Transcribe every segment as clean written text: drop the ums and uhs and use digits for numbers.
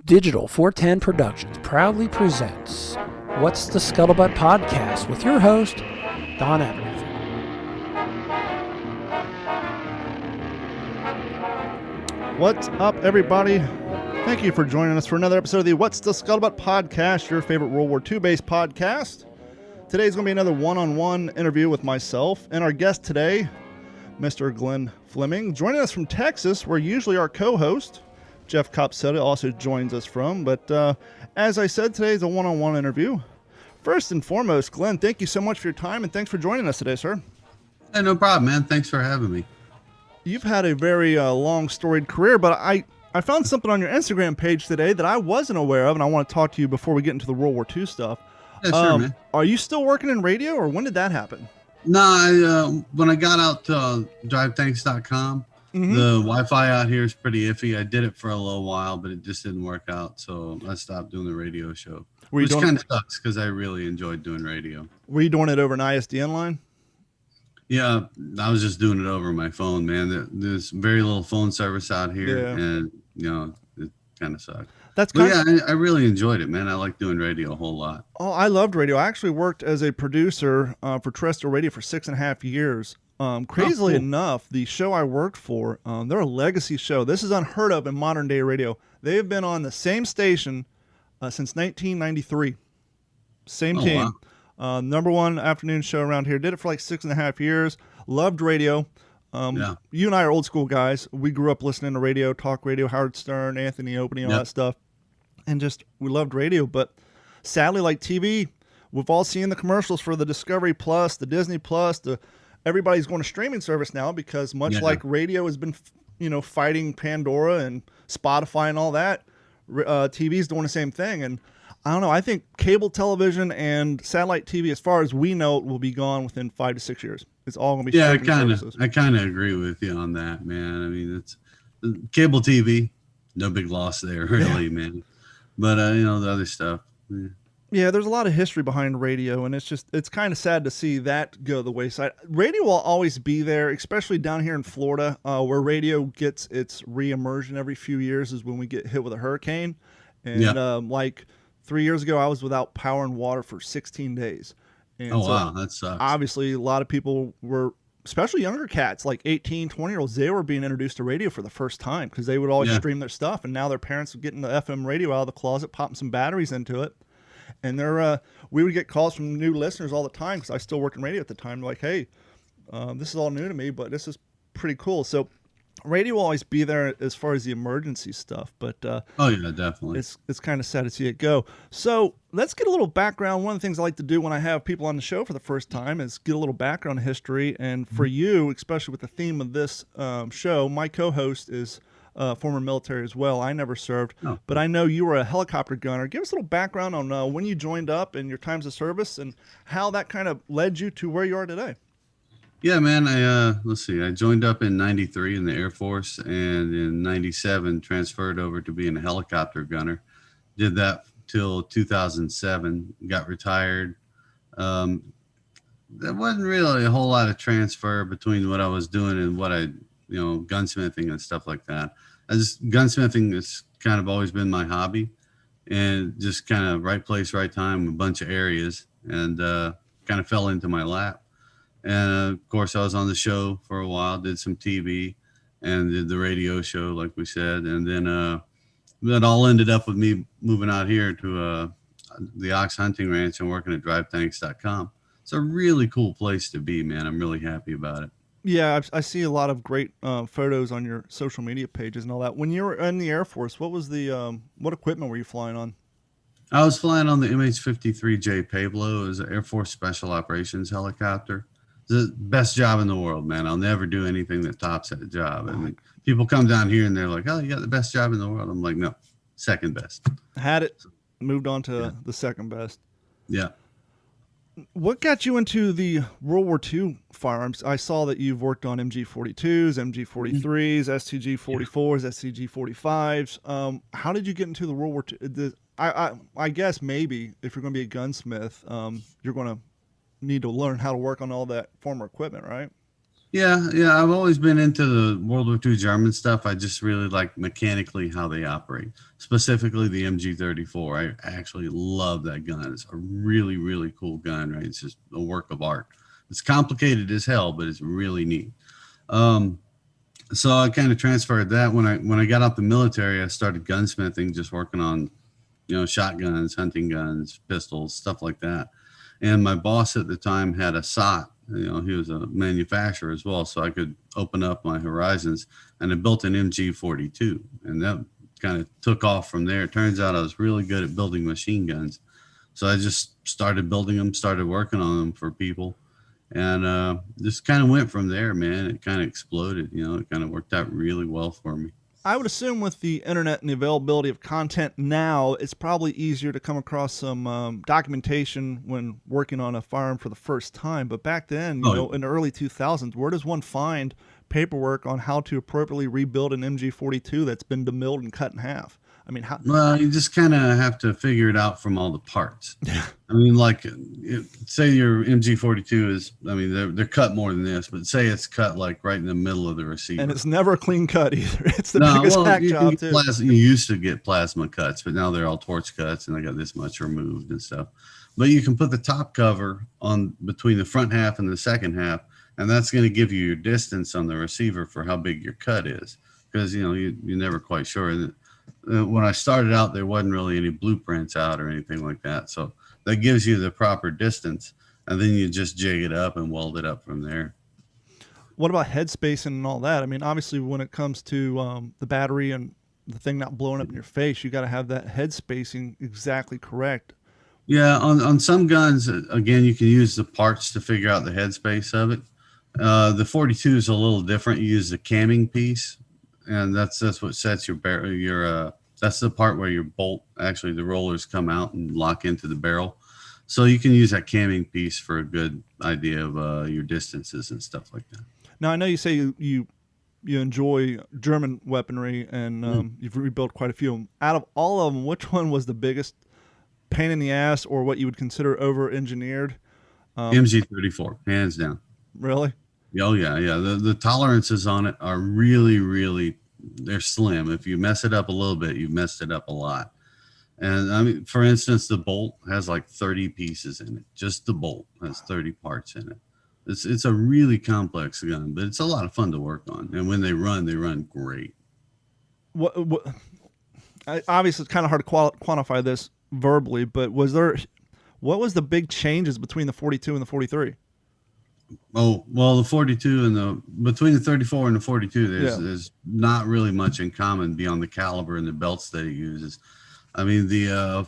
Digital 410 Productions proudly presents What's the Scuttlebutt Podcast with your host, Don Abernathy. What's up, everybody? Thank you for joining us for another episode of the What's the Scuttlebutt Podcast, your favorite World War II based podcast. Today's going to be another one-on-one interview with myself and our guest today, Mr. Glen-Fleming, joining us from Texas, where usually our co-host, Jeff Copsetta, also joins us from. But as I said, today is a one-on-one interview. First and foremost, Glenn, thank you so much for your time, and thanks for joining us today, sir. Hey, no problem, man. Thanks for having me. You've had a very long, storied career, but I found something on your Instagram page today that I wasn't aware of, and I want to talk to you before we get into the World War II stuff. Yeah, sure, man. Are you still working in radio, or when did that happen? No, when I got out to drivethanks.com, the Wi-Fi out here is pretty iffy. I did it for a little while, but it just didn't work out, so I stopped doing the radio show. Which kind of sucks because I really enjoyed doing radio. Were you doing it over an ISDN line? Yeah, I was just doing it over my phone, man. There's very little phone service out here, and it kind of sucked. I really enjoyed it, man. I like doing radio a whole lot. Oh, I loved radio. I actually worked as a producer for terrestrial radio for 6.5 years. Crazily enough, the show I worked for, they're a legacy show. This is unheard of in modern day radio. They have been on the same station since 1993. Same team. Wow. Number one afternoon show around here. Did it for like 6.5 years. Loved radio. You and I are old school guys. We grew up listening to radio, talk radio, Howard Stern, Anthony Openy, all that stuff. And just, we loved radio. But sadly, like TV, we've all seen the commercials for the Discovery Plus, the Disney Plus, everybody's going to streaming service now because much like radio has been, fighting Pandora and Spotify and all that, TV's doing the same thing. And I don't know, I think cable television and satellite TV, as far as we know, will be gone within 5 to 6 years. It's all going to be streaming services. I kind of agree with you on that, man. I mean, it's cable TV, no big loss there, really, man. But, the other stuff. Yeah, there's a lot of history behind radio, and it's kind of sad to see that go the wayside. Radio will always be there, especially down here in Florida, where radio gets its re-immersion every few years is when we get hit with a hurricane. And like 3 years ago, I was without power and water for 16 days. And wow, that sucks. Obviously, a lot of people were, especially younger cats, like 18, 20-year-olds, they were being introduced to radio for the first time because they would always stream their stuff, and now their parents are getting the FM radio out of the closet, popping some batteries into it. And we would get calls from new listeners all the time because I still worked in radio at the time. Like, hey, this is all new to me, but this is pretty cool. So radio will always be there as far as the emergency stuff. But definitely. It's kind of sad to see it go. So let's get a little background. One of the things I like to do when I have people on the show for the first time is get a little background history. And for you, especially with the theme of this show, my co-host is former military as well. I never served, but I know you were a helicopter gunner. Give us a little background on when you joined up and your times of service and how that kind of led you to where you are today. Yeah, man. I joined up in 93 in the Air Force, and in 97 transferred over to being a helicopter gunner. Did that till 2007, got retired. There wasn't really a whole lot of transfer between what I was doing and what gunsmithing and stuff like that. Gunsmithing has kind of always been my hobby, and just kind of right place, right time, a bunch of areas, and kind of fell into my lap. And of course, I was on the show for a while, did some TV, and did the radio show, like we said. And then that all ended up with me moving out here to the Ox Hunting Ranch and working at drivethanks.com. It's a really cool place to be, man. I'm really happy about it. Yeah, I see a lot of great photos on your social media pages and all that. When you were in the Air Force, what was what equipment were you flying on? I was flying on the MH-53J Pablo. It was an Air Force Special Operations helicopter. It's the best job in the world, man. I'll never do anything that tops that job. I mean, people come down here and they're like, "Oh, you got the best job in the world." I'm like, "No, second best." Had it, moved on to the second best. Yeah. What got you into the World War II firearms? I saw that you've worked on MG42s, MG43s, STG44s, STG45s. How did you get into the World War II? I guess maybe if you're going to be a gunsmith, you're going to need to learn how to work on all that former equipment, right? Yeah. I've always been into the World War II German stuff. I just really like mechanically how they operate, specifically the MG34. I actually love that gun. It's a really, really cool gun, right? It's just a work of art. It's complicated as hell, but it's really neat. Um, so I kind of transferred that when I got out the military. I started gunsmithing, just working on, shotguns, hunting guns, pistols, stuff like that. And my boss at the time had a SOT. He was a manufacturer as well, so I could open up my horizons. And I built an MG42, and that kind of took off from there. It turns out I was really good at building machine guns, so I just started building them, started working on them for people, and just kind of went from there, man. It kind of exploded. It kind of worked out really well for me. I would assume with the internet and the availability of content now, it's probably easier to come across some documentation when working on a firearm for the first time. But back then, in the early 2000s, where does one find paperwork on how to appropriately rebuild an MG42 that's been demilled and cut in half? I mean, how? Well, you just kind of have to figure it out from all the parts. I mean, like, say your MG42 is, I mean, they're cut more than this, but say it's cut like right in the middle of the receiver. And it's never a clean cut either. It's the biggest hack job too. You used to get plasma cuts, but now they're all torch cuts, and they got this much removed and stuff. But you can put the top cover on between the front half and the second half, and that's going to give you your distance on the receiver for how big your cut is, because you're never quite sure. When I started out, there wasn't really any blueprints out or anything like that. So that gives you the proper distance, and then you just jig it up and weld it up from there. What about head spacing and all that? I mean, obviously, when it comes to the battery and the thing not blowing up in your face, you got to have that head spacing exactly correct. Yeah, on some guns, again, you can use the parts to figure out the head space of it. The 42 is a little different. You use the camming piece, and that's what sets your barrel. That's the part where your bolt, actually the rollers come out and lock into the barrel. So you can use that camming piece for a good idea of your distances and stuff like that. Now, I know you say you enjoy German weaponry, and you've rebuilt quite a few of them. Out of all of them, which one was the biggest pain in the ass, or what you would consider over-engineered? MG34, hands down. Really? Oh, yeah. The tolerances on it are really, really, they're slim. If you mess it up a little bit, you've messed it up a lot. And I mean, for instance, the bolt has like 30 pieces in it. Just the bolt has 30 parts in it. It's a really complex gun, but it's a lot of fun to work on. And when they run great. Obviously, it's kind of hard to quantify this verbally, but what was the big changes between the 42 and the 43? Oh, well, the 42 and between the 34 and the 42, there's not really much in common beyond the caliber and the belts that it uses. I mean, the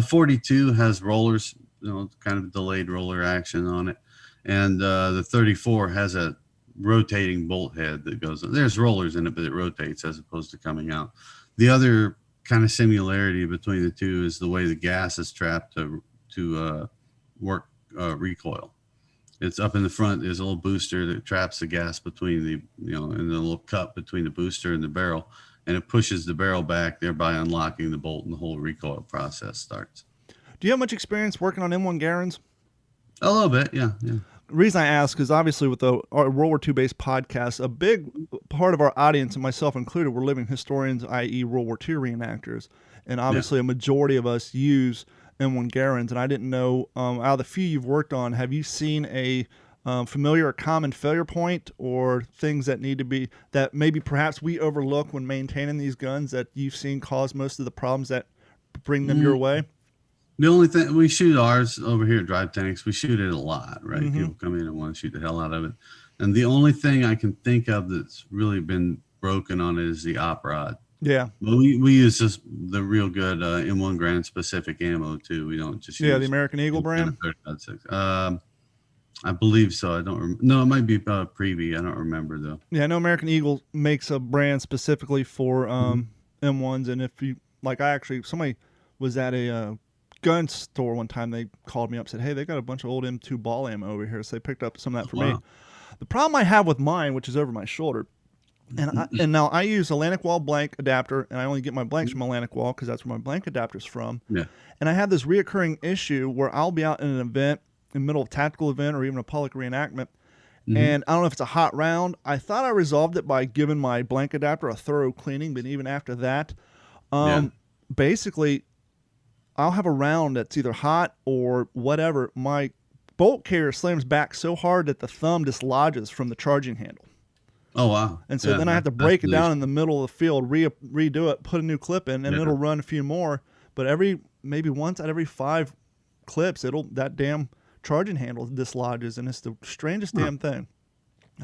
42 has rollers, kind of delayed roller action on it, and the 34 has a rotating bolt head that goes. There's rollers in it, but it rotates as opposed to coming out. The other kind of similarity between the two is the way the gas is trapped to work recoil. It's up in the front. There's a little booster that traps the gas between in the little cup between the booster and the barrel, and it pushes the barrel back, thereby unlocking the bolt, and the whole recoil process starts. Do you have much experience working on M1 Garands? A little bit, yeah. The reason I ask is obviously with our World War II based podcast, a big part of our audience, and myself included, we're living historians, i.e. World War II reenactors. And obviously a majority of us use M1 Garands. And I didn't know, out of the few you've worked on, have you seen a familiar or common failure point, or things that need to be, that maybe perhaps we overlook when maintaining these guns, that you've seen cause most of the problems that bring them your way? The only thing, we shoot ours over here at Drive Tanks. We shoot it a lot, right? People come in and want to shoot the hell out of it. And the only thing I can think of that's really been broken on it is the op rod. Yeah. Well, we use just the real good M1 Garand specific ammo too. We don't just use the American Eagle brand. I believe so. I don't. No, it might be Previe. I don't remember though. Yeah, I know American Eagle makes a brand specifically for M1s, and if you like, somebody was at a gun store one time. They called me up, said, "Hey, they got a bunch of old M2 ball ammo over here," so they picked up some of that for me. The problem I have with mine, which is over my shoulder, and now I use Atlantic Wall blank adapter, and I only get my blanks from Atlantic Wall because that's where my blank adapter's from. Yeah. And I have this reoccurring issue where I'll be out in an event, in the middle of a tactical event or even a public reenactment, And I don't know if it's a hot round. I thought I resolved it by giving my blank adapter a thorough cleaning, but even after that, basically, I'll have a round that's either hot or whatever. My bolt carrier slams back so hard that the thumb dislodges from the charging handle. Oh, wow. And so then I have to break it down in the middle of the field, redo it, put a new clip in, and it'll run a few more. But maybe once out of every 5 clips, that damn charging handle dislodges, and it's the strangest damn thing.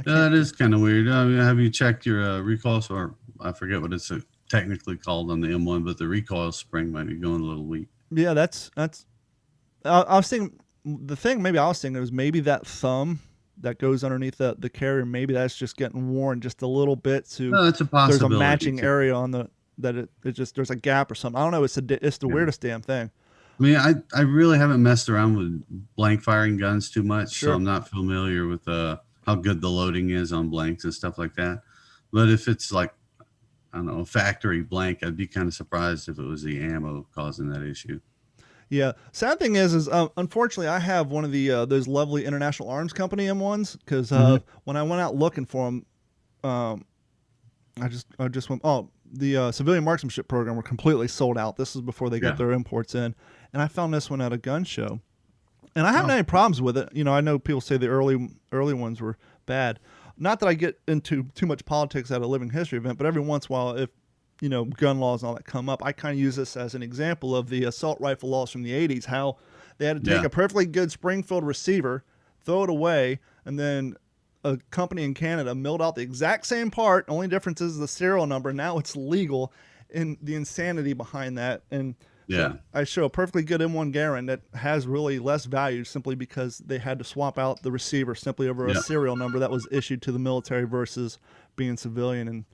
That is kind of weird. I mean, have you checked your recoil, or I forget what it's technically called on the M1, but the recoil spring might be going a little weak. Yeah, that's. I was thinking the thing. Maybe I was thinking it was maybe that thumb that goes underneath the carrier. Maybe that's just getting worn just a little bit. That's a possibility. There's a matching area on it just there's a gap or something. I don't know. It's the weirdest damn thing. I mean, I really haven't messed around with blank firing guns too much, so I'm not familiar with how good the loading is on blanks and stuff like that. But if it's like, I don't know, a factory blank, I'd be kind of surprised if it was the ammo causing that issue. Yeah. Sad thing is unfortunately I have one of the those lovely International Arms Company M1s because when I went out looking for them, I just went, the civilian marksmanship program were completely sold out. This is before they got their imports in, and I found this one at a gun show, and I haven't had any problems with it. You know, I know people say the early ones were bad. Not that I get into too much politics at a living history event, but every once in a while, if gun laws and all that come up, I kind of use this as an example of the assault rifle laws from the 80s, how they had to take a perfectly good Springfield receiver, throw it away, and then a company in Canada milled out the exact same part. Only difference is the serial number. Now it's legal, and the insanity behind that. And so I show a perfectly good M1 Garand that has really less value simply because they had to swap out the receiver simply over a serial number that was issued to the military versus being civilian.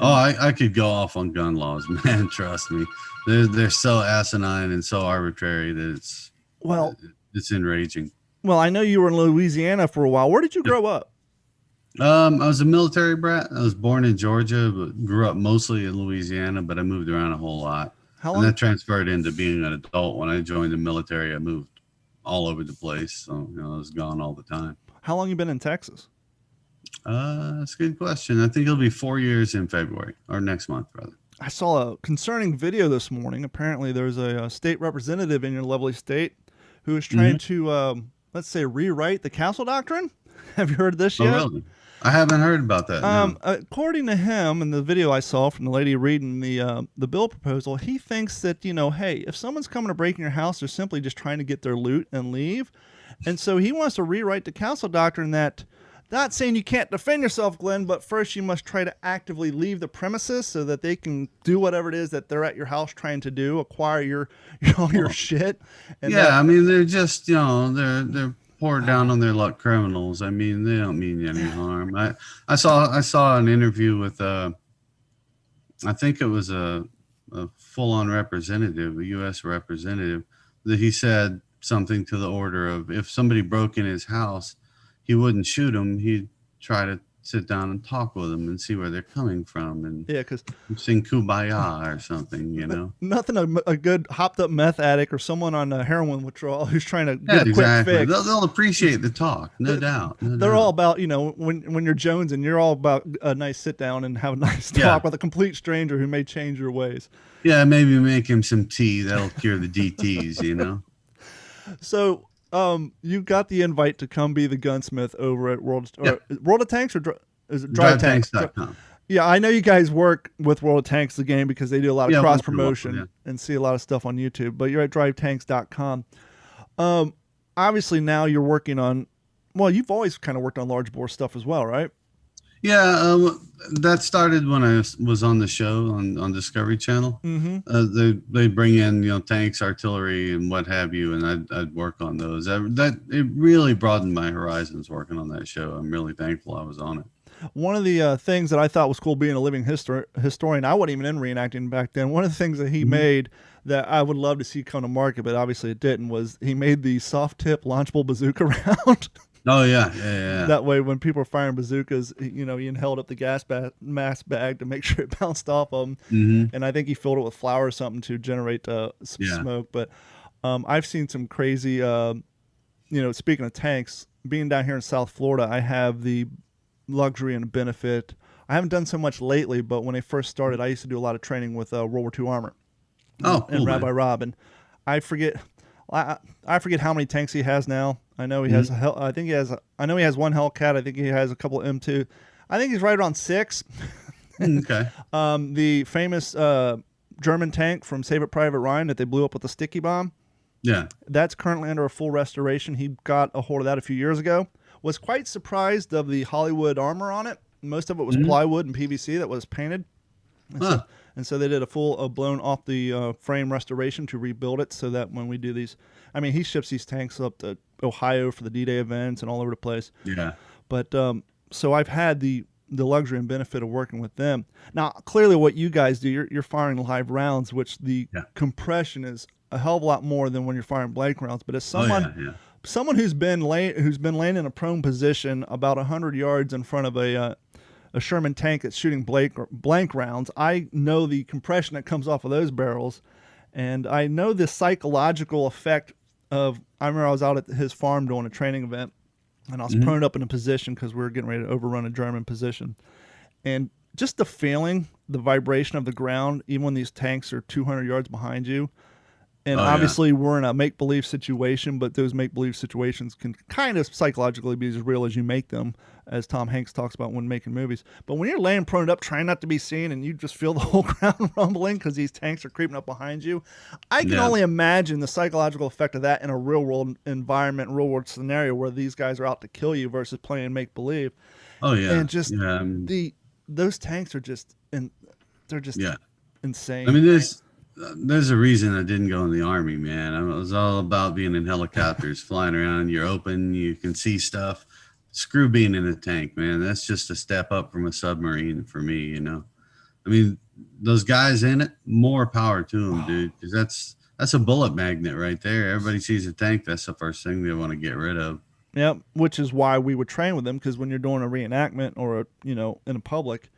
I could go off on gun laws, man. Trust me, they're so asinine and so arbitrary that it's enraging. Well, I know you were in Louisiana for a while. Where did you grow up? I was a military brat. I was born in Georgia, but grew up mostly in Louisiana, but I moved around a whole lot. How long? And that transferred into being an adult. When I joined the military, I moved all over the place. So, I was gone all the time. How long you been in Texas? That's a good question. I think it'll be 4 years in February, or next month, rather. I saw a concerning video this morning. Apparently, there's a state representative in your lovely state who is trying to, let's say, rewrite the Castle Doctrine. Have you heard of this yet? Oh, really? I haven't heard about that. No. According to him, in the video I saw from the lady reading the bill proposal, he thinks that, hey, if someone's coming to break in your house, they're simply just trying to get their loot and leave. And so he wants to rewrite the Castle Doctrine that, not saying you can't defend yourself, Glenn, but first you must try to actively leave the premises so that they can do whatever it is that they're at your house trying to do, acquire all your shit. And I mean, they're just, they're pour down on their luck criminals. I mean, they don't mean you any harm. I saw an interview with I think it was a full-on representative, a U.S. representative, that he said something to the order of, if somebody broke in his house, he wouldn't shoot them. He'd try to sit down and talk with them and see where they're coming from, and because sing Kumbaya or something, Nothing a good hopped up meth addict or someone on heroin withdrawal who's trying to get a quick fix. They'll appreciate the talk, no doubt. They're all about, when you're Jones and you're all about a nice sit down and have a nice talk with a complete stranger who may change your ways. Yeah, maybe make him some tea. That'll cure the DTs, So you got the invite to come be the gunsmith over at World of Tanks, or is it DriveTanks.com? Yeah, I know you guys work with World of Tanks, the game, because they do a lot of cross promotion and see a lot of stuff on YouTube. But you're at DriveTanks.com. Obviously, now you're working on. Well, you've always kind of worked on large bore stuff as well, right? Yeah, that started when I was on the show on Discovery Channel. They bring in tanks, artillery, and what have you, and I'd work on those. It really broadened my horizons working on that show. I'm really thankful I was on it. One of the things that I thought was cool being a living historian, I wasn't even in reenacting back then. One of the things that he made that I would love to see come to market, but obviously it didn't, was he made the soft tip launchable bazooka round. Oh, yeah. That way, when people are firing bazookas, Ian held up the gas mask bag to make sure it bounced off of them. And I think he filled it with flour or something to generate some smoke. But I've seen some crazy, speaking of tanks, being down here in South Florida, I have the luxury and benefit. I haven't done so much lately, but when I first started, I used to do a lot of training with World War II Armor. Oh, cool, and Rabbi man. Rob, and I forget how many tanks he has now. I know he has I know he has one Hellcat. I think he has a couple of M2. I think he's right around 6. Okay. The famous German tank from Save It Private Ryan that they blew up with the sticky bomb. Yeah. That's currently under a full restoration. He got a hold of that a few years ago. Was quite surprised of the Hollywood armor on it. Most of it was plywood and PVC that was painted. And so they did a full blown off the frame restoration to rebuild it so that when we do these, I mean, he ships these tanks up to Ohio for the D-Day events and all over the place. Yeah. But so I've had the luxury and benefit of working with them. Now, clearly what you guys do, you're firing live rounds, which the compression is a hell of a lot more than when you're firing blank rounds. But as someone who's been laying in a prone position about 100 yards in front of a Sherman tank that's shooting blank rounds, I know the compression that comes off of those barrels, and I know the psychological effect of. I remember I was out at his farm doing a training event, and I was prone up in a position because we were getting ready to overrun a German position, and just the feeling, the vibration of the ground, even when these tanks are 200 yards behind you. And obviously we're in a make-believe situation, but those make-believe situations can kind of psychologically be as real as you make them, as Tom Hanks talks about when making movies. But when you're laying prone up, trying not to be seen, and you just feel the whole ground rumbling because these tanks are creeping up behind you, I can only imagine the psychological effect of that in a real-world environment, real-world scenario where these guys are out to kill you versus playing make-believe. Oh, yeah. And just those tanks are just, they're just insane. I mean, there's a reason I didn't go in the Army, man. It was all about being in helicopters, flying around. You're open, you can see stuff. Screw being in a tank, man. That's just a step up from a submarine for me, you know. I mean, those guys in it, more power to them, dude, because that's a bullet magnet right there. Everybody sees a tank, that's the first thing they want to get rid of. Yep, which is why we would train with them, because when you're doing a reenactment or in a public,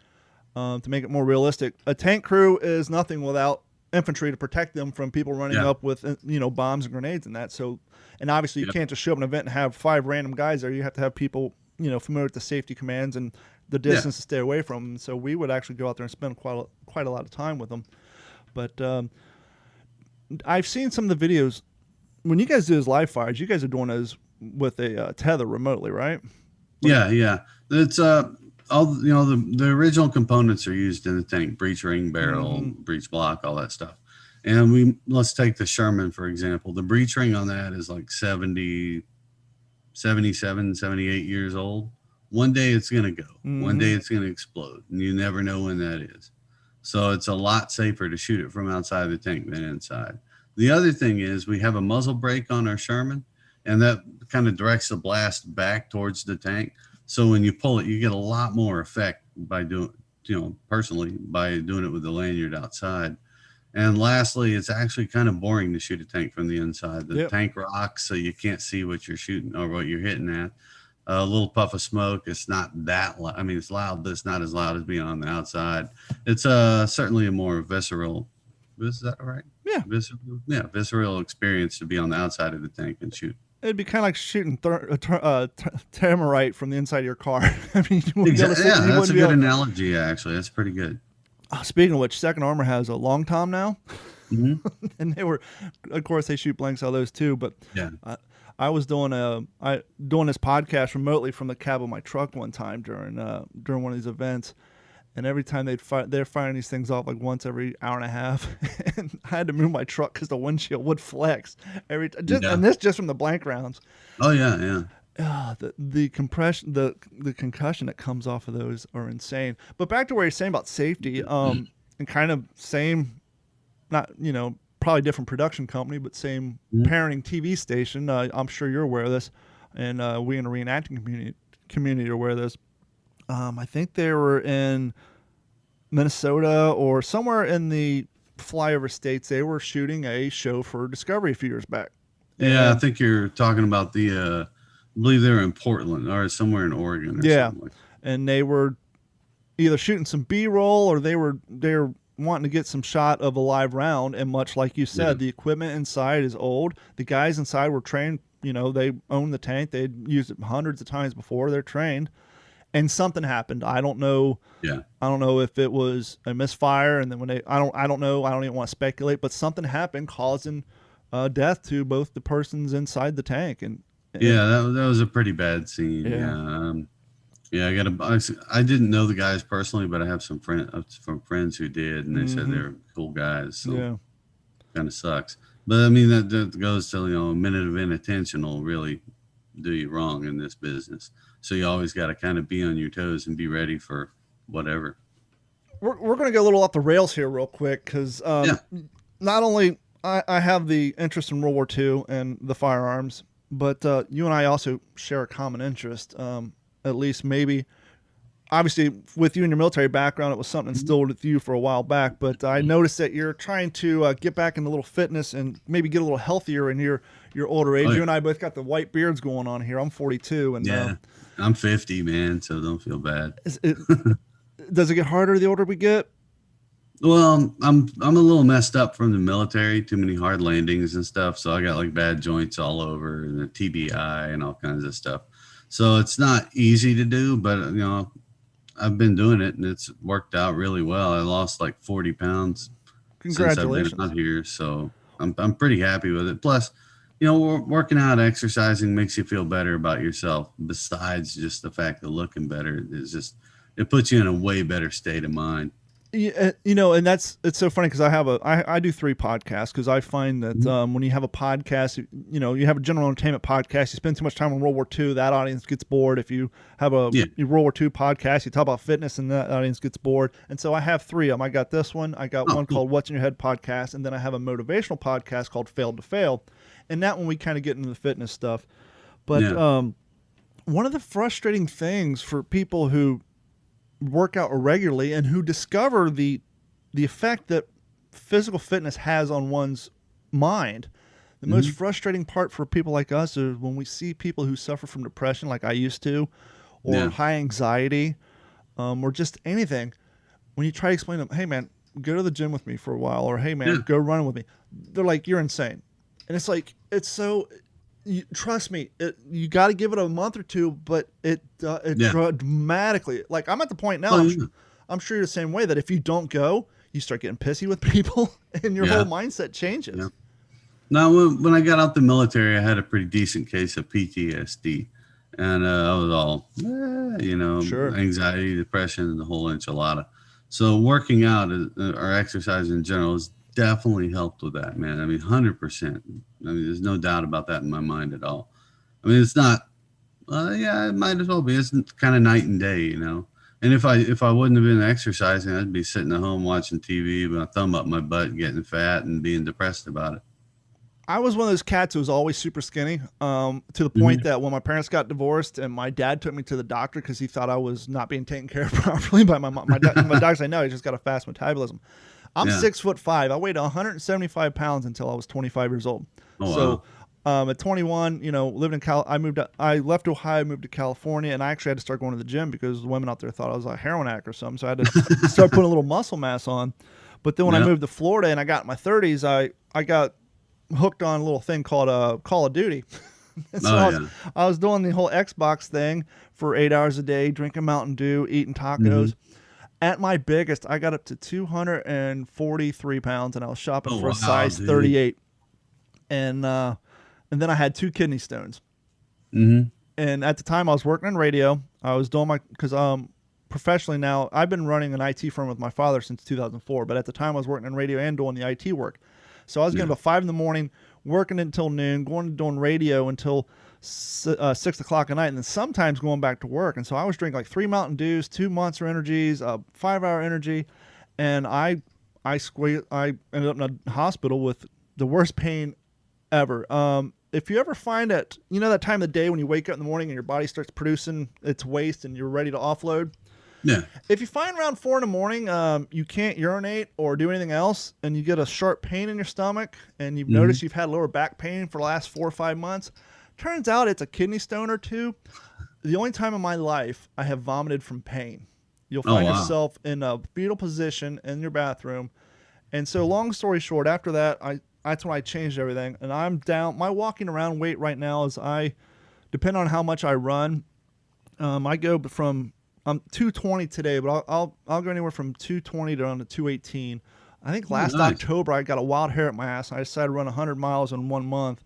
to make it more realistic, a tank crew is nothing without infantry to protect them from people running up with bombs and grenades and that. So, and obviously you can't just show up an event and have 5 random guys there. You have to have people familiar with the safety commands and the distance to stay away from them. So we would actually go out there and spend quite a lot of time with them. But I've seen some of the videos when you guys do those live fires. You guys are doing those with a tether remotely, right? Yeah. It's all the original components are used in the tank: breech ring, barrel, breech block, all that stuff. And let's take the Sherman for example. The breech ring on that is like 77, 78 years old. One day it's gonna go. One day it's gonna explode, and you never know when that is. So it's a lot safer to shoot it from outside the tank than inside. The other thing is we have a muzzle brake on our Sherman, and that kind of directs the blast back towards the tank. So when you pull it, you get a lot more effect by doing, personally, by doing it with the lanyard outside. And lastly, it's actually kind of boring to shoot a tank from the inside. The tank rocks, so you can't see what you're shooting or what you're hitting at. A little puff of smoke. It's not that loud. I mean, it's loud, but it's not as loud as being on the outside. It's certainly a more visceral. Is that right? Yeah. Visceral experience to be on the outside of the tank and shoot. It'd be kind of like shooting Tamarite from the inside of your car. I mean, that's a good analogy, actually. That's pretty good. Speaking of which, Second Armor has a long tom now. And of course, they shoot blanks out of those too. But I was doing this podcast remotely from the cab of my truck one time during one of these events. And every time they're firing these things off like once every hour and a half, and I had to move my truck because the windshield would flex and this just from the blank rounds. Oh yeah. The compression, the concussion that comes off of those are insane. But back to what you're saying about safety, and kind of same, not probably different production company, but same parenting TV station. I'm sure you're aware of this, and we in the reenacting community are aware of this. I think they were in Minnesota or somewhere in the flyover states. They were shooting a show for Discovery a few years back. Yeah, I think you're talking about I believe they were in Portland or somewhere in Oregon. Or something like that. And they were either shooting some B-roll or they were wanting to get some shot of a live round. And much like you said, the equipment inside is old. The guys inside were trained they own the tank. They'd used it hundreds of times before. They're trained, and something happened. I don't know. Yeah. I don't know if it was a misfire, and then I don't know. I don't even want to speculate, but something happened causing death to both the persons inside the tank. And yeah, that was a pretty bad scene. Yeah. I didn't know the guys personally, but I have some friends who did, and they said they're cool guys. So kind of sucks. But I mean, that goes to, a minute of inattention will really do you wrong in this business. So you always got to kind of be on your toes and be ready for whatever. We're going to go a little off the rails here real quick, because not only I have the interest in World War II and the firearms, but you and I also share a common interest, at least maybe. Obviously, with you and your military background, it was something instilled with you for a while back, but I noticed that you're trying to get back into a little fitness and maybe get a little healthier in your older age. You and I both got the white beards going on here. I'm 42. And I'm 50, man, so don't feel bad. Does it get harder the older we get? Well, I'm a little messed up from the military, too many hard landings and stuff, so I got like bad joints all over and the TBI and all kinds of stuff. So it's not easy to do, but I've been doing it and it's worked out really well. I lost like 40 pounds since I've been out here. So I'm pretty happy with it. Plus, working out, exercising makes you feel better about yourself. Besides just the fact of looking better, it puts you in a way better state of mind. Yeah, and it's so funny because I do 3 podcasts, because I find that when you have a podcast, you have a general entertainment podcast, you spend too much time on World War II, that audience gets bored. If you have a World War II podcast, you talk about fitness, and that audience gets bored. And so I have 3 of them. I got this one, I got one called What's in Your Head podcast, and then I have a motivational podcast called Failed to Fail. And that one we kind of get into the fitness stuff. But one of the frustrating things for people who work out regularly and who discover the effect that physical fitness has on one's mind. The most frustrating part for people like us is when we see people who suffer from depression, like I used to, or high anxiety, or just anything. When you try to explain to them, hey man, go to the gym with me for a while, or hey man, go running with me, they're like, you're insane. And it's like, trust me, you got to give it a month or two, but it dramatically. Like, I'm at the point now, I'm sure you're the same way, that if you don't go, you start getting pissy with people, and your whole mindset changes. Yeah. Now, when I got out the military, I had a pretty decent case of PTSD, and I was all, anxiety, depression, and the whole enchilada. So working out or exercise in general has definitely helped with that, man. I mean, 100%. I mean, there's no doubt about that in my mind at all. I mean, it's not, it might as well be. It's kind of night and day, And if I wouldn't have been exercising, I'd be sitting at home watching TV with my thumb up my butt, getting fat and being depressed about it. I was one of those cats who was always super skinny, to the point that when my parents got divorced and my dad took me to the doctor because he thought I was not being taken care of properly by my doctor said, no, he just got a fast metabolism. I'm 6'5". I weighed 175 pounds until I was 25 years old. Oh, wow. At 21, lived in I left Ohio, moved to California, and I actually had to start going to the gym because the women out there thought I was a heroin addict or something. So I had to start putting a little muscle mass on. But then when I moved to Florida and I got in my 30s, I got hooked on a little thing called Call of Duty. I was doing the whole Xbox thing for 8 hours a day, drinking Mountain Dew, eating tacos. At my biggest, I got up to 243 pounds, and I was shopping for a size 38. And then I had 2 kidney stones. And at the time, I was working in radio. I was doing because professionally now, I've been running an IT firm with my father since 2004. But at the time, I was working in radio and doing the IT work. So I was getting up at 5 in the morning, working until noon, going to doing radio until 6 o'clock at night, and then sometimes going back to work. And so I was drinking like 3 Mountain Dews, 2 Monster Energies, 5-hour energy, and I ended up in a hospital with the worst pain ever. If you ever find that, that time of the day when you wake up in the morning and your body starts producing its waste and you're ready to offload? Yeah. If you find around 4 in the morning, you can't urinate or do anything else, and you get a sharp pain in your stomach, and you've noticed you've had lower back pain for the last 4 or 5 months, turns out it's a kidney stone or 2. The only time in my life I have vomited from pain. You'll find yourself in a fetal position in your bathroom. And so long story short, after that, that's when I changed everything. And I'm down. My walking around weight right now is depend on how much I run. I go from I'm 220 today, but I'll go anywhere from 220 down to 218. I think last October I got a wild hair at my ass. And I decided to run 100 miles in 1 month,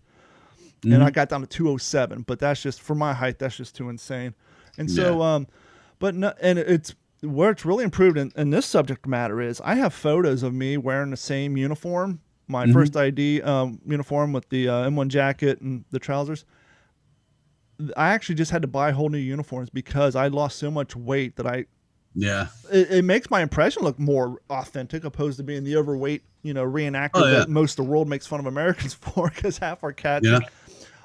and I got down to 207. But that's just for my height. That's just too insane. And so, but no, and it's where it's really improved in this subject matter is I have photos of me wearing the same uniform, my first ID uniform with the M1 jacket and the trousers. I actually just had to buy whole new uniforms because I lost so much weight that it makes my impression look more authentic opposed to being the overweight, reenactor that most of the world makes fun of Americans for because half our cats. Yeah.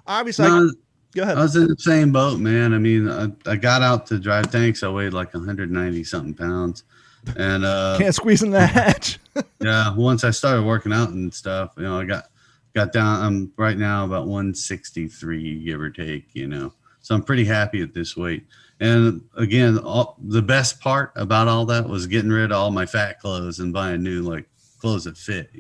Obviously, go ahead. I was in the same boat, man. I mean, I got out to drive tanks. I weighed like 190 something pounds, and can't squeeze in the hatch. Yeah. Once I started working out and stuff, I got down. I'm right now about 163, give or take, so I'm pretty happy at this weight. And again, the best part about all that was getting rid of all my fat clothes and buying new clothes that fit,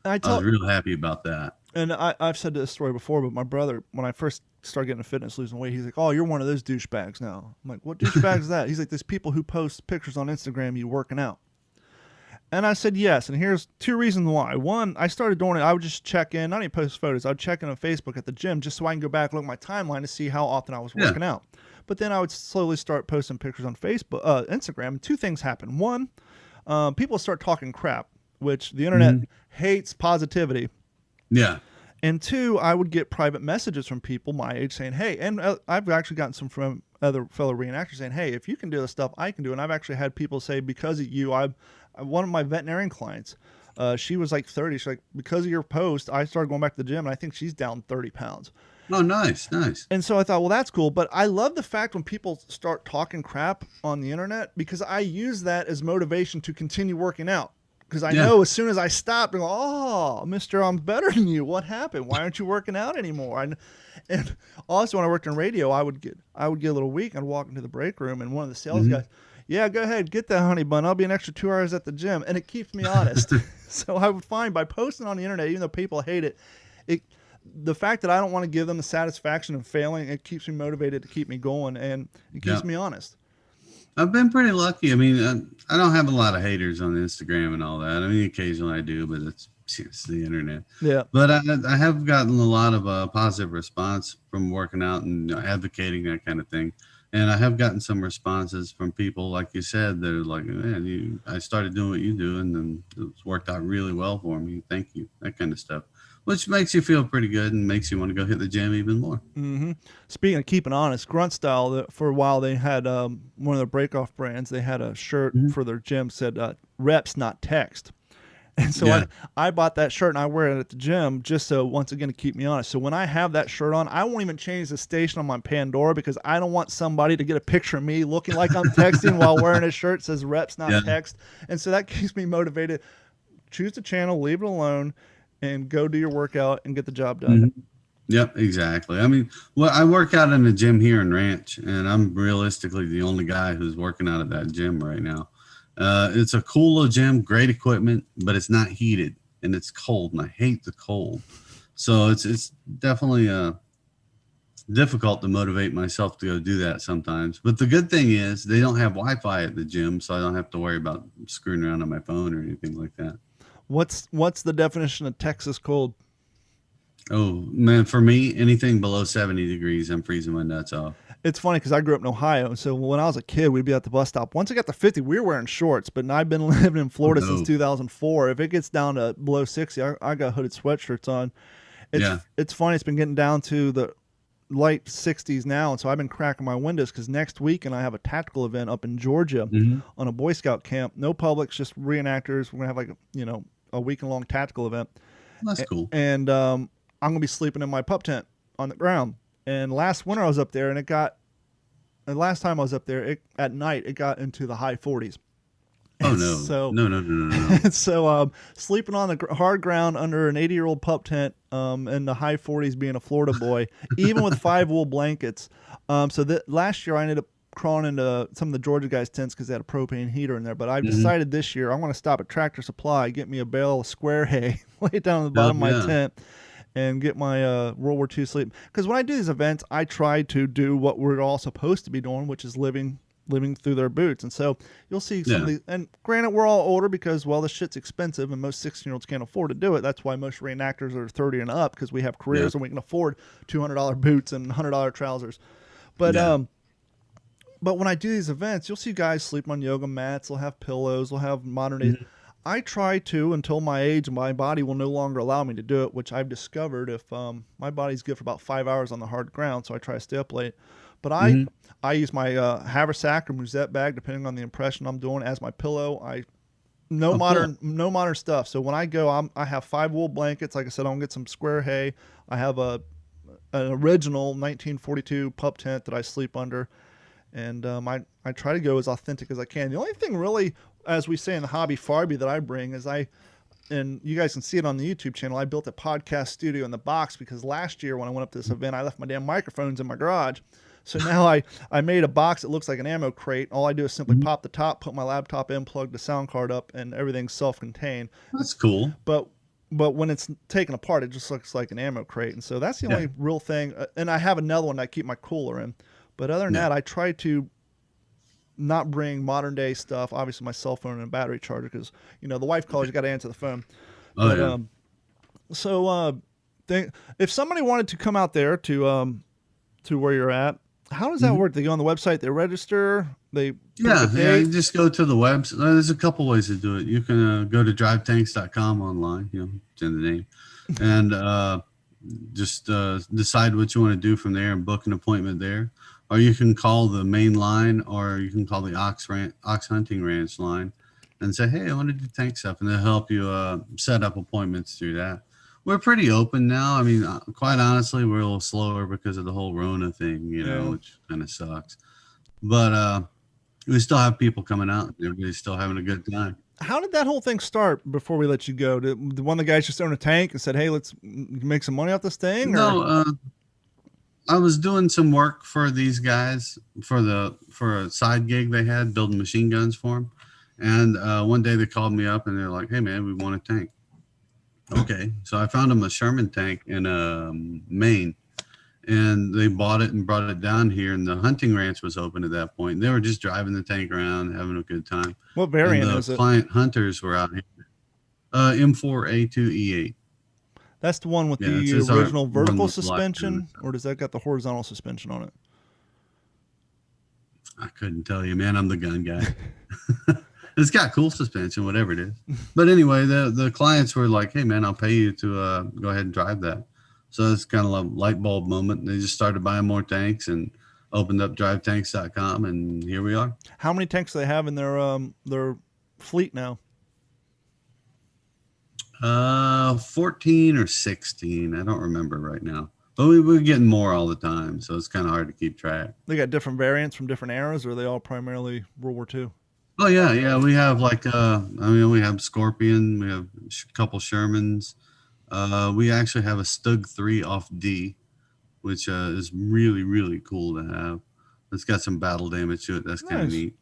I was real happy about that. And I've said this story before, but my brother, when I first started getting into fitness, losing weight, he's like, "Oh, you're one of those douchebags now." I'm like, "What douchebag is that?" He's like, "There's people who post pictures on Instagram you working out." And I said yes, and here's 2 reasons why. One, I started doing it. I would just check in, not even post photos. I would check in on Facebook at the gym just so I can go back and look at my timeline to see how often I was working out. But then I would slowly start posting pictures on Facebook, Instagram. And 2 things happen. One, people start talking crap, which the internet hates positivity. Yeah. And 2, I would get private messages from people my age saying, "Hey," and I've actually gotten some from other fellow reenactors saying, "Hey, if you can do this stuff, I can do it." And I've actually had people say, because of you, one of my veterinarian clients, she was like 30. She's like, "Because of your post, I started going back to the gym," and I think she's down 30 pounds. Oh, nice. And so I thought, well, that's cool. But I love the fact when people start talking crap on the internet because I use that as motivation to continue working out. Because I know as soon as I stop, they're like, "Oh, mister, I'm better than you. What happened? Why aren't you working out anymore?" And also when I worked in radio, I would get a little weak. I'd walk into the break room and one of the sales guys, "Yeah, go ahead, get that honey bun. I'll be an extra 2 hours at the gym." And it keeps me honest. So I would find by posting on the internet, even though people hate it, the fact that I don't want to give them the satisfaction of failing, it keeps me motivated to keep me going, and it keeps me honest. I've been pretty lucky. I mean, I don't have a lot of haters on Instagram and all that. I mean, occasionally I do, but it's the internet. Yeah. But I have gotten a lot of positive response from working out and advocating that kind of thing. And I have gotten some responses from people, like you said, that are like, "Man, I started doing what you do, and then it's worked out really well for me. Thank you." That kind of stuff, which makes you feel pretty good and makes you want to go hit the gym even more. Speaking of keeping honest, Grunt Style, for a while they had one of their breakoff brands. They had a shirt for their gym said "Reps, not text." And so I bought that shirt and I wear it at the gym just so, once again, to keep me honest. So when I have that shirt on, I won't even change the station on my Pandora because I don't want somebody to get a picture of me looking like I'm texting while wearing a shirt that says "Reps, not text." And so that keeps me motivated. Choose the channel, leave it alone, and go do your workout and get the job done. Yep, exactly. I mean, I work out in a gym here in Ranch, and I'm realistically the only guy who's working out at that gym right now. It's a cool little gym, great equipment, but it's not heated and it's cold, and I hate the cold. So it's definitely difficult to motivate myself to go do that sometimes. But the good thing is they don't have Wi-Fi at the gym, so I don't have to worry about screwing around on my phone or anything like that. What's the definition of Texas cold? Oh, man, for me, anything below 70 degrees, I'm freezing my nuts off. It's funny because I grew up in Ohio, so when I was a kid, we'd be at the bus stop. Once it got to 50, we were wearing shorts, but I've been living in Florida since 2004. If it gets down to below 60, I got hooded sweatshirts on. It's funny. It's been getting down to the light 60s now, and so I've been cracking my windows because next weekend I have a tactical event up in Georgia on a Boy Scout camp. No publics, just reenactors. We're going to have a weekend-long tactical event. That's cool. And I'm going to be sleeping in my pup tent on the ground. And last winter I was up there, and last time I was up there, at night it got into the high 40s. Oh, no. So, no. So sleeping on the hard ground under an 80-year-old pup tent in the high 40s being a Florida boy, even with 5 wool blankets. So that last year I ended up crawling into some of the Georgia guys' tents because they had a propane heater in there. But I've Mhm. decided this year I'm going to stop at Tractor Supply, get me a bale of square hay, lay it down at the bottom of my tent, and get my World War II sleep. Because when I do these events, I try to do what we're all supposed to be doing, which is living through their boots. And so you'll see some of these, and granted, we're all older because, well, this shit's expensive and most 16-year-olds can't afford to do it. That's why most reenactors are 30 and up, because we have careers and we can afford $200 boots and $100 trousers. But when I do these events, you'll see guys sleep on yoga mats. They'll have pillows. They'll have modern day. I try to, until my age and my body will no longer allow me to do it, which I've discovered if my body's good for about 5 hours on the hard ground, so I try to stay up late. But I use my haversack or musette bag, depending on the impression I'm doing, as my pillow. No modern stuff. So when I go, I have 5 wool blankets. Like I said, I'll get some square hay. I have an original 1942 pup tent that I sleep under, and I try to go as authentic as I can. The only thing really, as we say in the hobby, Farby, that I bring is and you guys can see it on the YouTube channel, I built a podcast studio in the box because last year when I went up to this event, I left my damn microphones in my garage. So now I made a box that looks like an ammo crate. All I do is simply pop the top, put my laptop in, plug the sound card up, and everything's self-contained. That's cool. But when it's taken apart, it just looks like an ammo crate. And so that's the only real thing. And I have another one that I keep my cooler in. But other than that, I try to not bring modern day stuff. Obviously, my cell phone and a battery charger, because the wife calls, you got to answer the phone. If somebody wanted to come out there to where you're at, how does that work? They go on the website, they register, you just go to the website. There's a couple ways to do it. You can go to drivetanks.com online, it's in the name, and just decide what you want to do from there and book an appointment there. Or you can call the main line, or you can call the Ox Hunting Ranch line and say, hey, I want to do tank stuff, and they'll help you set up appointments through that. We're pretty open now. I mean, quite honestly, we're a little slower because of the whole Rona thing, which kind of sucks. But we still have people coming out. Everybody's still having a good time. How did that whole thing start before we let you go? Did one of the guys just own a tank and said, hey, let's make some money off this thing? No, I was doing some work for these guys for a side gig they had, building machine guns for them. And one day they called me up and they're like, hey, man, we want a tank. Okay, so I found them a Sherman tank in Maine, and they bought it and brought it down here, and the hunting ranch was open at that point. They were just driving the tank around, having a good time. What variant is it? The client hunters were out here. M4A2E8. That's the one with the original vertical suspension, or does that got the horizontal suspension on it? I couldn't tell you, man. I'm the gun guy. It's got cool suspension, whatever it is. But anyway, the clients were like, hey, man, I'll pay you to go ahead and drive that. So it's kind of a light bulb moment. They just started buying more tanks and opened up drivetanks.com, and here we are. How many tanks do they have in their fleet now? 14 or 16. I don't remember right now. But we're getting more all the time, so it's kind of hard to keep track. They got different variants from different eras, or are they all primarily World War II? Oh yeah. We have we have Scorpion. We have a couple Shermans. We actually have a Stug 3 off D, which is really, really cool to have. It's got some battle damage to it. That's kind of neat.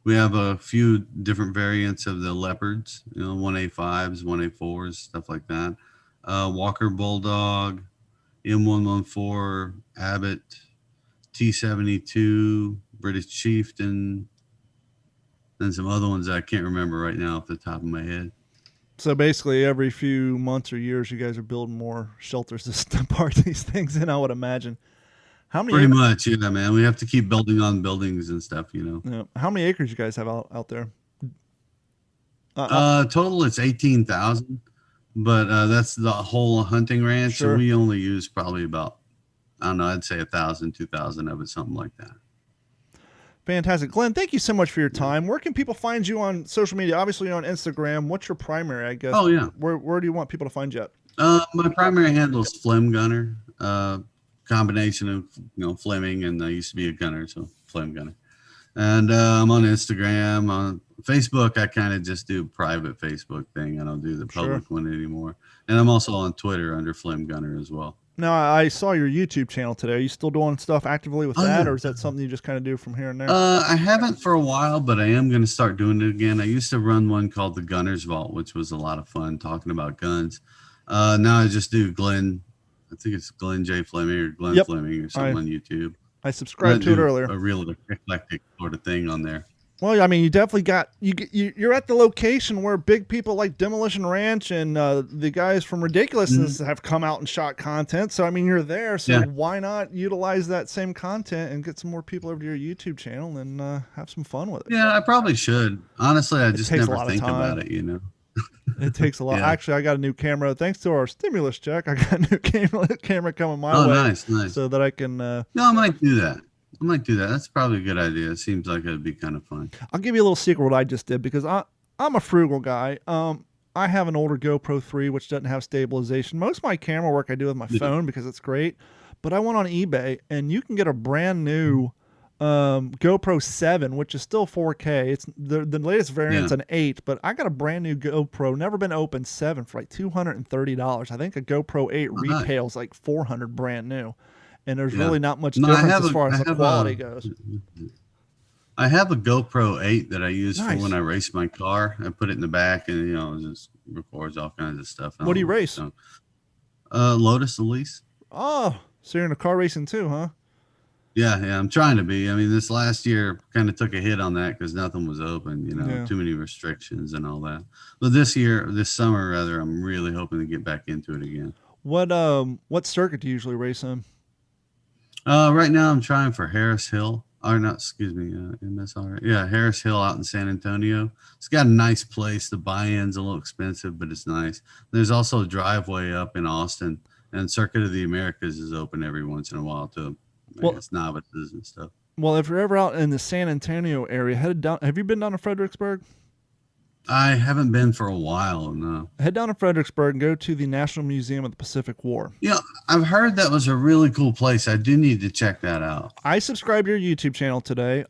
We have a few different variants of the Leopards, 1A5s, 1A4s, stuff like that. Walker Bulldog, M114, Abbott, T72, British Chieftain, and some other ones that I can't remember right now off the top of my head. So basically every few months or years, you guys are building more shelters to park these things in, I would imagine. How many? Pretty much, yeah, man. We have to keep building on buildings and stuff, Yeah. How many acres you guys have out there? Total, it's 18,000, but that's the whole hunting ranch. Sure. So we only use probably about, I don't know, I'd say 1,000, 2,000 of it, something like that. Fantastic. Glenn, thank you so much for your time. Where can people find you on social media? Obviously, you're on Instagram. What's your primary, I guess? Oh, yeah. Where do you want people to find you at? My primary handle is Flem Gunner. Combination of Fleming, and I used to be a gunner, so Flem Gunner. And I'm on Instagram. On Facebook, I kind of just do private Facebook thing. I don't do the public one anymore. And I'm also on Twitter under Flem Gunner as well. Now, I saw your YouTube channel today. Are you still doing stuff actively with that, yeah. or is that something you just kind of do from here and there? I haven't for a while, but I am going to start doing it again. I used to run one called the Gunner's Vault, which was a lot of fun talking about guns. Now I just do I think it's Glen J. Fleming or Glen-Fleming or something on YouTube. I subscribed to it earlier. A real eclectic sort of thing on there. Well, I mean, you definitely got you're at the location where big people like Demolition Ranch and the guys from Ridiculousness have come out and shot content. So I mean, you're there. So why not utilize that same content and get some more people over to your YouTube channel and have some fun with it? Yeah, I probably should. Honestly, I just never think about it. It takes a lot. Actually, I got a new camera. Thanks to our stimulus check, I got a new camera coming my way. Nice. So that I can. No, I might do that. That's probably a good idea. It seems like it'd be kind of fun. I'll give you a little secret what I just did because I'm a frugal guy. I have an older GoPro 3 which doesn't have stabilization. Most of my camera work I do with my phone because it's great. But I went on eBay and you can get a brand new GoPro 7, which is still 4K. It's the latest variant's an 8, but I got a brand new GoPro, never been opened 7 for like $230. I think a GoPro 8 retails like $400 brand new. And there's really not much difference as far as the quality goes. I have a GoPro 8 that I use for when I race my car. I put it in the back and, it just records all kinds of stuff. What do you race? So, Lotus Elise. Oh, so you're into car racing too, huh? Yeah, I'm trying to be. I mean, this last year kind of took a hit on that because nothing was open, too many restrictions and all that. But this summer, rather, I'm really hoping to get back into it again. What circuit do you usually race in? Right now I'm trying for Harris Hill. MSR. Yeah, Harris Hill out in San Antonio. It's got a nice place. The buy-in's a little expensive, but it's nice. There's also a driveway up in Austin, and Circuit of the Americas is open every once in a while too. It's novices and stuff. Well, if you're ever out in the San Antonio area, have you been down to Fredericksburg? I haven't been for a while, no. Head down to Fredericksburg and go to the National Museum of the Pacific War. Yeah, I've heard that was a really cool place. I do need to check that out. I subscribed to your YouTube channel today.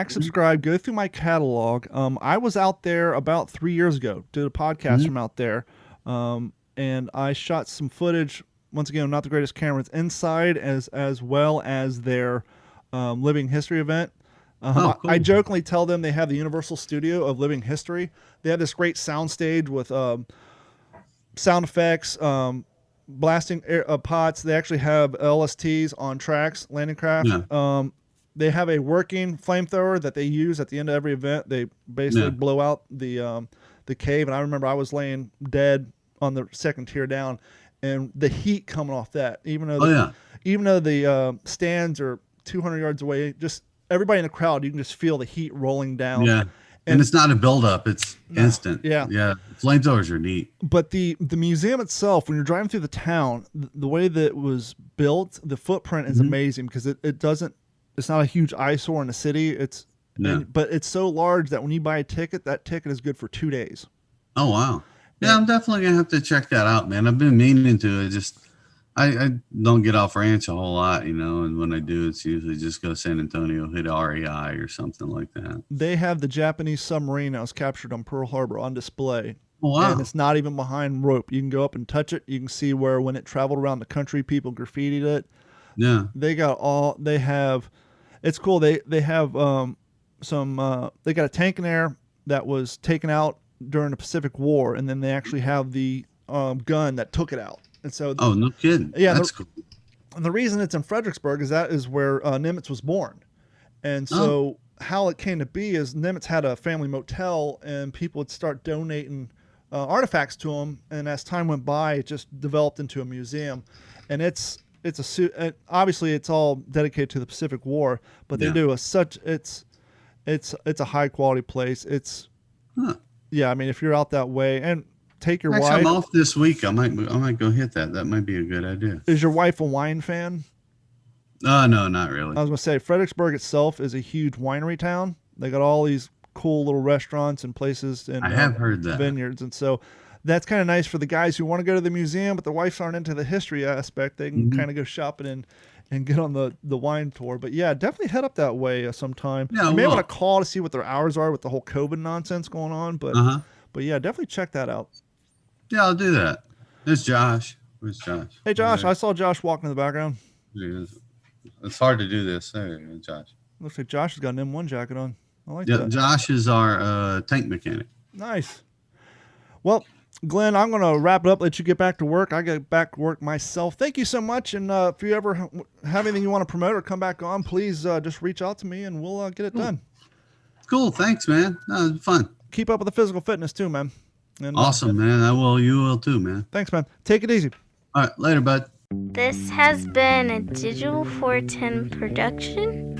Subscribe, go through my catalog. I was out there about 3 years ago, did a podcast from out there, and I shot some footage. Once again, not the greatest cameras inside as well as their Living History event. Cool. I jokingly tell them they have the Universal Studio of Living History. They have this great soundstage with sound effects, blasting pots. They actually have LSTs on tracks, landing craft. Yeah. They have a working flamethrower that they use at the end of every event. They basically blow out the cave. And I remember I was laying dead on the second tier down, and the heat coming off that, even though the stands are 200 yards away, just everybody in the crowd, you can just feel the heat rolling down. Yeah. And it's not a buildup, it's instant. Yeah. Yeah. Flamethrowers are neat. But the museum itself, when you're driving through the town, the way that it was built, the footprint is amazing because it's not a huge eyesore in the city. But it's so large that when you buy a ticket, that ticket is good for 2 days. Oh, wow. Yeah, I'm definitely going to have to check that out, man. I've been meaning to. I don't get off ranch a whole lot, and when I do, it's usually just go to San Antonio, hit REI or something like that. They have the Japanese submarine that was captured on Pearl Harbor on display. Oh, wow. And it's not even behind rope. You can go up and touch it. You can see where when it traveled around the country, people graffitied it. Yeah. It's cool. They have they got a tank in there that was taken out during the Pacific War, and then they actually have the gun that took it out. And so, oh, no kidding. Yeah, that's cool. And the reason it's in Fredericksburg is where Nimitz was born. And so how it came to be is Nimitz had a family motel, and people would start donating artifacts to him. And as time went by, it just developed into a museum. And obviously it's all dedicated to the Pacific War, but they do it's a high quality place. I mean, if you're out that way and take your wife. I'm off this week. I might go hit that. That might be a good idea. Is your wife a wine fan? No, not really. I was going to say Fredericksburg itself is a huge winery town. They got all these cool little restaurants and places and I have heard that. Vineyards. And so that's kind of nice for the guys who want to go to the museum, but the wives aren't into the history aspect. They can kind of go shopping and get on the wine tour. But yeah, definitely head up that way sometime. Yeah, you may want to call to see what their hours are with the whole COVID nonsense going on. But yeah, definitely check that out. Yeah, I'll do that. There's Josh. Where's Josh? Hey, Josh, There I saw Josh walking in the background. he is. It's hard to do this. There, Josh. Looks like Josh has got an M1 jacket on. I like Yeah, that. Josh is our tank mechanic. Nice. Well, Glenn, I'm going to wrap it up, let you get back to work. I get back to work myself. Thank you so much. And if you ever have anything you want to promote or come back on, please just reach out to me and we'll get it done. Cool. Thanks, man. That was fun. Keep up with the physical fitness too, man. And, Awesome, man. I will. You will too, man. Thanks, man. Take it easy. All right. Later, bud. This has been a Digital 410 production.